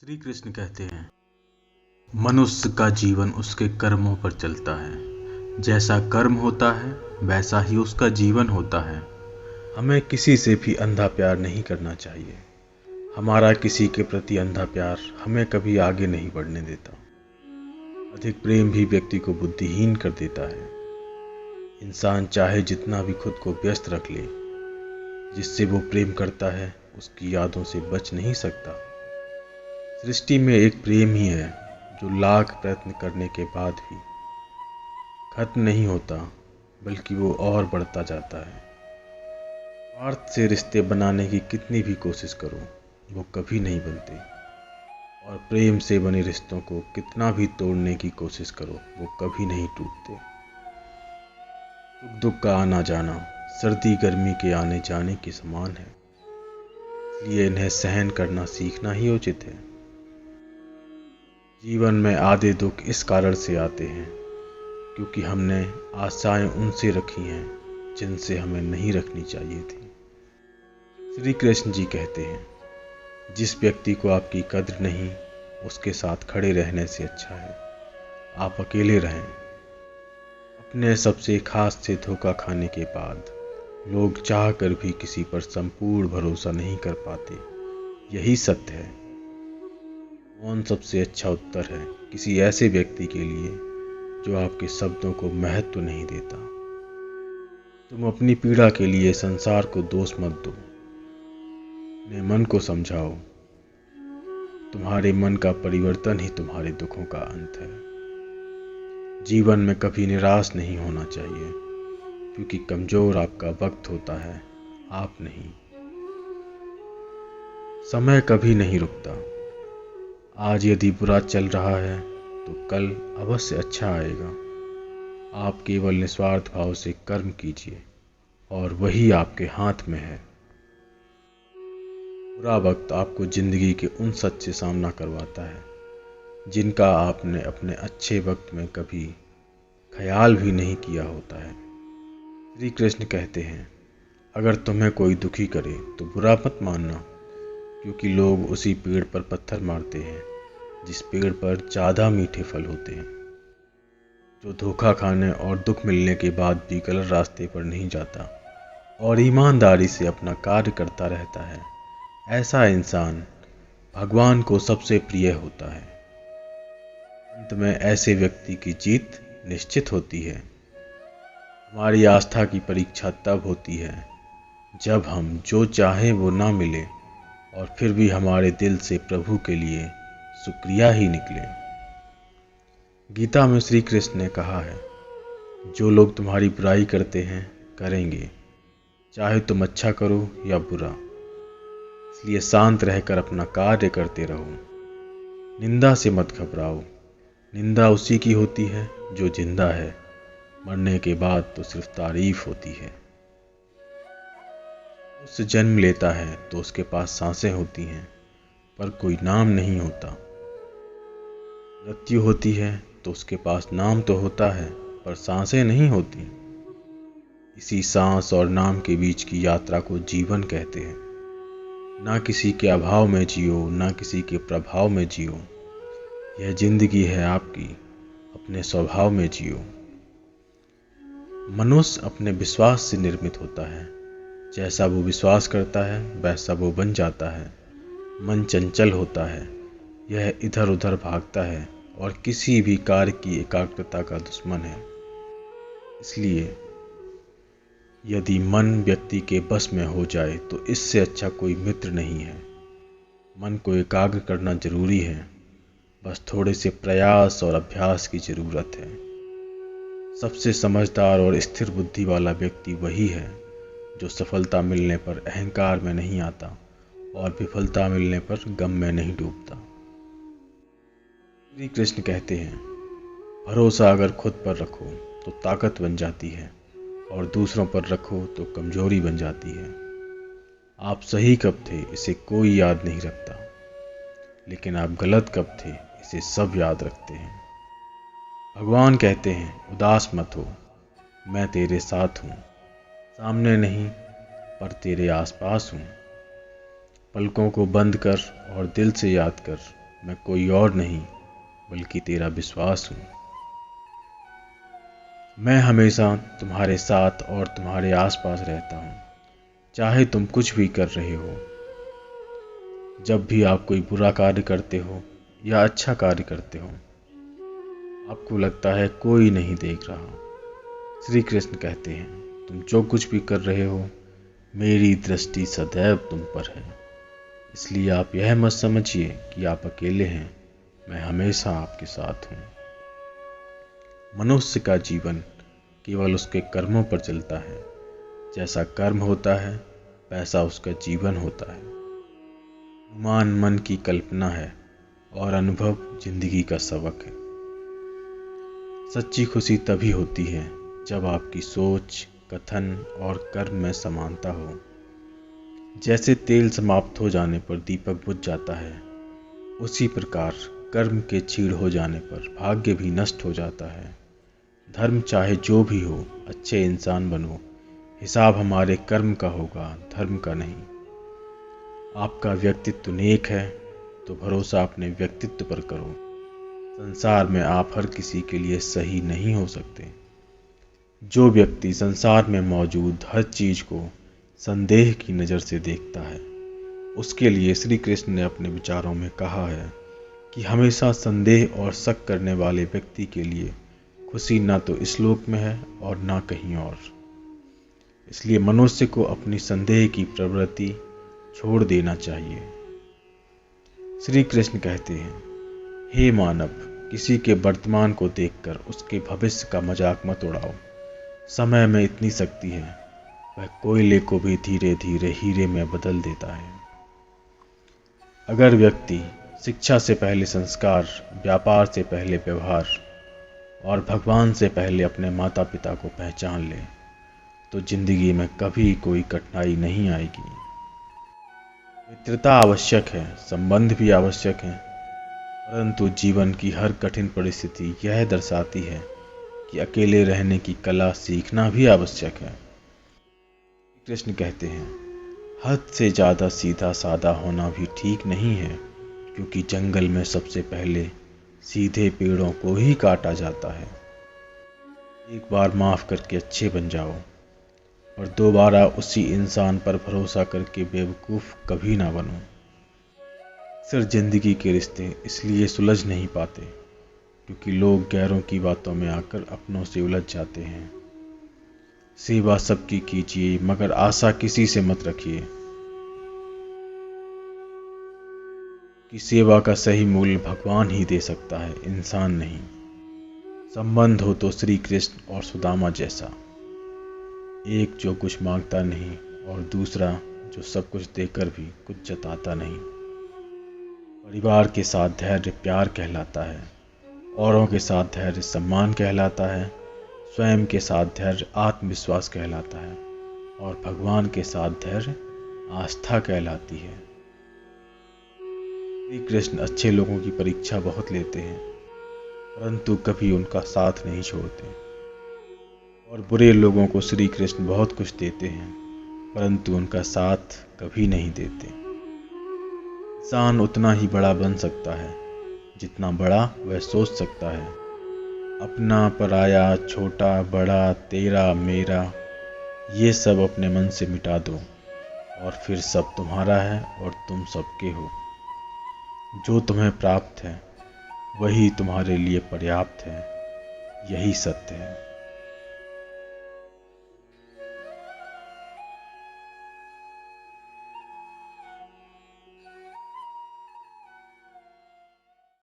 श्री कृष्ण कहते हैं, मनुष्य का जीवन उसके कर्मों पर चलता है। जैसा कर्म होता है वैसा ही उसका जीवन होता है। हमें किसी से भी अंधा प्यार नहीं करना चाहिए। हमारा किसी के प्रति अंधा प्यार हमें कभी आगे नहीं बढ़ने देता। अधिक प्रेम भी व्यक्ति को बुद्धिहीन कर देता है। इंसान चाहे जितना भी खुद को व्यस्त रख ले, जिससे वो प्रेम करता है उसकी यादों से बच नहीं सकता। सृष्टि में एक प्रेम ही है जो लाख प्रयत्न करने के बाद भी खत्म नहीं होता, बल्कि वो और बढ़ता जाता है। स्वार्थ से रिश्ते बनाने की कितनी भी कोशिश करो, वो कभी नहीं बनते। और प्रेम से बने रिश्तों को कितना भी तोड़ने की कोशिश करो, वो कभी नहीं टूटते। सुख दुख का आना जाना सर्दी गर्मी के आने जाने के समान है, इसलिए इन्हें सहन करना सीखना ही उचित है। जीवन में आधे दुख इस कारण से आते हैं क्योंकि हमने आशाएं उनसे रखी हैं जिनसे हमें नहीं रखनी चाहिए थी। श्री कृष्ण जी कहते हैं, जिस व्यक्ति को आपकी कद्र नहीं, उसके साथ खड़े रहने से अच्छा है आप अकेले रहें। अपने सबसे खास से धोखा खाने के बाद लोग चाह कर भी किसी पर संपूर्ण भरोसा नहीं कर पाते। यही सत्य है। मौन सबसे अच्छा उत्तर है किसी ऐसे व्यक्ति के लिए जो आपके शब्दों को महत्व नहीं देता। तुम अपनी पीड़ा के लिए संसार को दोष मत दो, अपने मन को समझाओ। तुम्हारे मन का परिवर्तन ही तुम्हारे दुखों का अंत है। जीवन में कभी निराश नहीं होना चाहिए, क्योंकि कमजोर आपका वक्त होता है, आप नहीं। समय कभी नहीं रुकता। आज यदि बुरा चल रहा है तो कल अवश्य अच्छा आएगा। आप केवल निस्वार्थ भाव से कर्म कीजिए और वही आपके हाथ में है। बुरा वक्त आपको जिंदगी के उन सच से सामना करवाता है जिनका आपने अपने अच्छे वक्त में कभी ख्याल भी नहीं किया होता है। श्री कृष्ण कहते हैं, अगर तुम्हें कोई दुखी करे तो बुरा मत मानना, क्योंकि लोग उसी पेड़ पर पत्थर मारते हैं जिस पेड़ पर ज़्यादा मीठे फल होते हैं। जो धोखा खाने और दुख मिलने के बाद भी गलत रास्ते पर नहीं जाता और ईमानदारी से अपना कार्य करता रहता है, ऐसा इंसान भगवान को सबसे प्रिय होता है। अंत में ऐसे व्यक्ति की जीत निश्चित होती है। हमारी आस्था की परीक्षा तब होती है जब हम जो चाहें वो ना मिले और फिर भी हमारे दिल से प्रभु के लिए शुक्रिया ही निकले। गीता में श्री कृष्ण ने कहा है, जो लोग तुम्हारी बुराई करते हैं करेंगे, चाहे तुम अच्छा करो या बुरा। इसलिए शांत रहकर अपना कार्य करते रहो। निंदा से मत घबराओ। निंदा उसी की होती है जो जिंदा है। मरने के बाद तो सिर्फ तारीफ होती है। उससे जन्म लेता है तो उसके पास सांसें होती हैं, पर कोई नाम नहीं होता। मृत्यु होती है तो उसके पास नाम तो होता है, पर सांसें नहीं होती। इसी सांस और नाम के बीच की यात्रा को जीवन कहते हैं। ना किसी के अभाव में जियो, ना किसी के प्रभाव में जियो। यह जिंदगी है आपकी, अपने स्वभाव में जियो। मनुष्य अपने विश्वास से निर्मित होता है। जैसा वो विश्वास करता है वैसा वो बन जाता है। मन चंचल होता है, यह इधर उधर भागता है और किसी भी कार्य की एकाग्रता का दुश्मन है। इसलिए यदि मन व्यक्ति के बस में हो जाए तो इससे अच्छा कोई मित्र नहीं है। मन को एकाग्र करना जरूरी है, बस थोड़े से प्रयास और अभ्यास की जरूरत है। सबसे समझदार और स्थिर बुद्धि वाला व्यक्ति वही है जो सफलता मिलने पर अहंकार में नहीं आता और विफलता मिलने पर गम में नहीं डूबता। श्री कृष्ण कहते हैं, भरोसा अगर खुद पर रखो तो ताकत बन जाती है और दूसरों पर रखो तो कमजोरी बन जाती है। आप सही कब थे इसे कोई याद नहीं रखता, लेकिन आप गलत कब थे इसे सब याद रखते हैं। भगवान कहते हैं, उदास मत हो, मैं तेरे साथ हूँ। सामने नहीं पर तेरे आसपास हूँ। पलकों को बंद कर और दिल से याद कर, मैं कोई और नहीं बल्कि तेरा विश्वास हूँ। मैं हमेशा तुम्हारे साथ और तुम्हारे आसपास रहता हूँ, चाहे तुम कुछ भी कर रहे हो। जब भी आप कोई बुरा कार्य करते हो या अच्छा कार्य करते हो, आपको लगता है कोई नहीं देख रहा। श्री कृष्ण कहते हैं, तुम जो कुछ भी कर रहे हो, मेरी दृष्टि सदैव तुम पर है। इसलिए आप यह मत समझिए कि आप अकेले हैं, मैं हमेशा आपके साथ हूँ। मनुष्य का जीवन केवल उसके कर्मों पर चलता है। जैसा कर्म होता है वैसा उसका जीवन होता है। अनुमान मन की कल्पना है और अनुभव जिंदगी का सबक है। सच्ची खुशी तभी होती है जब आपकी सोच, कथन और कर्म में समानता हो। जैसे तेल समाप्त हो जाने पर दीपक बुझ जाता है, उसी प्रकार कर्म के क्षीण हो जाने पर भाग्य भी नष्ट हो जाता है। धर्म चाहे जो भी हो, अच्छे इंसान बनो, हिसाब हमारे कर्म का होगा, धर्म का नहीं। आपका व्यक्तित्व नेक है तो भरोसा अपने व्यक्तित्व पर करो। संसार में आप हर किसी के लिए सही नहीं हो सकते। जो व्यक्ति संसार में मौजूद हर चीज को संदेह की नज़र से देखता है, उसके लिए श्री कृष्ण ने अपने विचारों में कहा है कि हमेशा संदेह और शक करने वाले व्यक्ति के लिए खुशी ना तो इस लोक में है और ना कहीं और। इसलिए मनुष्य को अपनी संदेह की प्रवृत्ति छोड़ देना चाहिए। श्री कृष्ण कहते हैं, हे मानव, किसी के वर्तमान को देखकर उसके भविष्य का मजाक मत उड़ाओ। समय में इतनी शक्ति है, वह कोयले को भी धीरे धीरे हीरे में बदल देता है। अगर व्यक्ति शिक्षा से पहले संस्कार, व्यापार से पहले व्यवहार और भगवान से पहले अपने माता पिता को पहचान ले, तो जिंदगी में कभी कोई कठिनाई नहीं आएगी। मित्रता आवश्यक है, संबंध भी आवश्यक है, परंतु जीवन की हर कठिन परिस्थिति यह दर्शाती है कि अकेले रहने की कला सीखना भी आवश्यक है। कृष्ण कहते हैं, हद से ज़्यादा सीधा साधा होना भी ठीक नहीं है, क्योंकि जंगल में सबसे पहले सीधे पेड़ों को ही काटा जाता है। एक बार माफ़ करके अच्छे बन जाओ, और दोबारा उसी इंसान पर भरोसा करके बेवकूफ़ कभी ना बनो। अक्सर जिंदगी के रिश्ते इसलिए सुलझ नहीं पाते क्योंकि लोग गैरों की बातों में आकर अपनों से उलझ जाते हैं। सेवा सबकी कीजिए, मगर आशा किसी से मत रखिए, कि सेवा का सही मूल्य भगवान ही दे सकता है, इंसान नहीं। संबंध हो तो श्री कृष्ण और सुदामा जैसा, एक जो कुछ मांगता नहीं और दूसरा जो सब कुछ देकर भी कुछ जताता नहीं। परिवार के साथ धैर्य प्यार कहलाता है, औरों के साथ धैर्य सम्मान कहलाता है, स्वयं के साथ धैर्य आत्मविश्वास कहलाता है, और भगवान के साथ धैर्य आस्था कहलाती है। श्री कृष्ण अच्छे लोगों की परीक्षा बहुत लेते हैं, परंतु कभी उनका साथ नहीं छोड़ते, और बुरे लोगों को श्री कृष्ण बहुत कुछ देते हैं, परंतु उनका साथ कभी नहीं देते। इंसान उतना ही बड़ा बन सकता है जितना बड़ा वह सोच सकता है। अपना, पराया, छोटा, बड़ा, तेरा, मेरा, ये सब अपने मन से मिटा दो और फिर सब तुम्हारा है और तुम सबके हो। जो तुम्हें प्राप्त है वही तुम्हारे लिए पर्याप्त है, यही सत्य है।